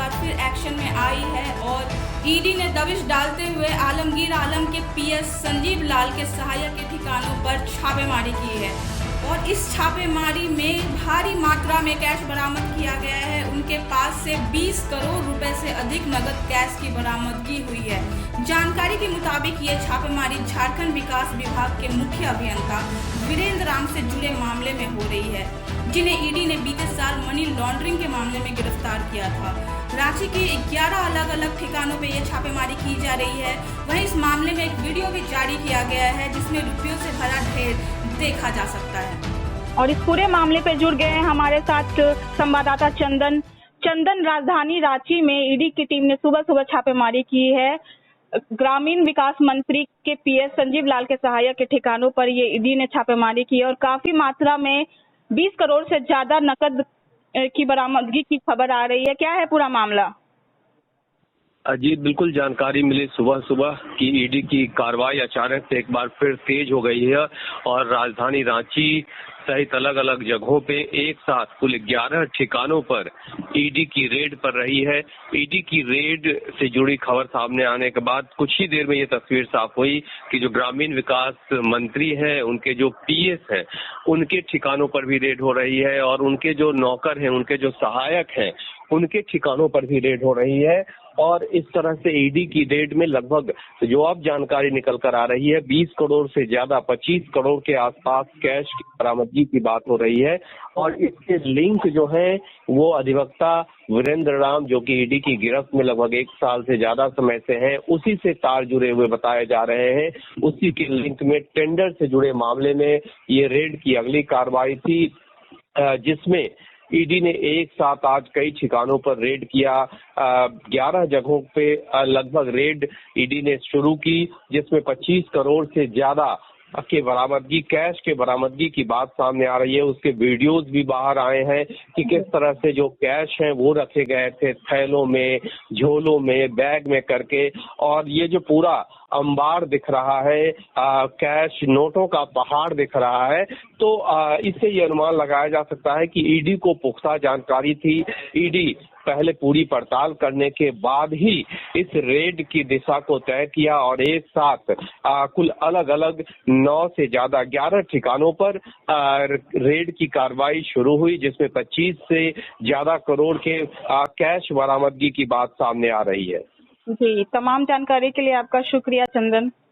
बार फिर एक्शन में आई है और ईडी ने दबिश डालते हुए आलमगीर आलम के पीएस संजीव लाल के सहायक के ठिकानों पर छापेमारी की है और इस छापेमारी में भारी मात्रा में कैश बरामद किया गया है। उनके पास से 20 करोड़ रुपए से अधिक नगद कैश की बरामदगी हुई है। जानकारी के मुताबिक ये छापेमारी झारखंड विकास विभाग के मुख्य अभियंता वीरेंद्र राम से जुड़े मामले में हो रही है, जिन्हें ईडी ने बीते साल मनी लॉन्ड्रिंग के मामले में गिरफ्तार किया था। रांची के 11 अलग अलग ठिकानों पे ये छापेमारी की जा रही है। वहीं इस मामले में एक वीडियो भी जारी किया गया है जिसमें रुपयों से भरा ढेर देखा जा सकता है। और इस पूरे मामले पे जुड़ गए हैं हमारे साथ संवाददाता चंदन। राजधानी रांची में ईडी की टीम ने सुबह छापेमारी की है। ग्रामीण विकास मंत्री के पीएस संजीव लाल के सहायक के ठिकानों पर ये ईडी ने छापेमारी की है और काफी मात्रा में 20 करोड़ से ज्यादा नकद की बरामदगी की खबर आ रही है। क्या है पूरा मामला? जी बिल्कुल, जानकारी मिली सुबह कि ईडी की कार्रवाई अचानक से एक बार फिर तेज हो गई है और राजधानी रांची सहित अलग अलग जगहों पे एक साथ कुल 11 ठिकानों पर ईडी की रेड पर रही है। ईडी की रेड से जुड़ी खबर सामने आने के बाद कुछ ही देर में ये तस्वीर साफ हुई कि जो ग्रामीण विकास मंत्री हैं, उनके जो पीएस हैं, उनके ठिकानों पर भी रेड हो रही है और उनके जो नौकर हैं, उनके जो सहायक हैं, उनके ठिकानों पर भी रेड हो रही है। और इस तरह से ईडी की रेड में लगभग जो अब जानकारी निकल कर आ रही है 20 करोड़ से ज्यादा 25 करोड़ के आसपास कैश की बरामदगी की बात हो रही है। और इसके लिंक जो है वो अधिवक्ता वीरेंद्र राम, जो कि ईडी की गिरफ्त में लगभग 1 साल से ज्यादा समय से हैं, उसी से तार जुड़े हुए बताए जा रहे हैं। उसी के लिंक में टेंडर से जुड़े मामले में ये रेड की अगली कार्रवाई थी, जिसमें ईडी ने एक साथ आज कई ठिकानों पर रेड किया। 11 जगहों पे लगभग रेड ईडी ने शुरू की, जिसमें 25 करोड़ से ज्यादा के बरामदगी, कैश के बरामदगी की बात सामने आ रही है। उसके वीडियोस भी बाहर आए हैं कि किस तरह से जो कैश है वो रखे गए थे थैलों में, झोलों में, बैग में करके। और ये जो पूरा अंबार दिख रहा है, कैश नोटों का पहाड़ दिख रहा है, तो इससे ये अनुमान लगाया जा सकता है कि ईडी को पुख्ता जानकारी थी। ईडी पहले पूरी पड़ताल करने के बाद ही इस रेड की दिशा को तय किया और एक साथ कुल अलग अलग 9 से ज्यादा 11 ठिकानों पर रेड की कार्रवाई शुरू हुई, जिसमें 25 से ज्यादा करोड़ के कैश बरामदगी की बात सामने आ रही है। जी, तमाम जानकारी के लिए आपका शुक्रिया चंदन।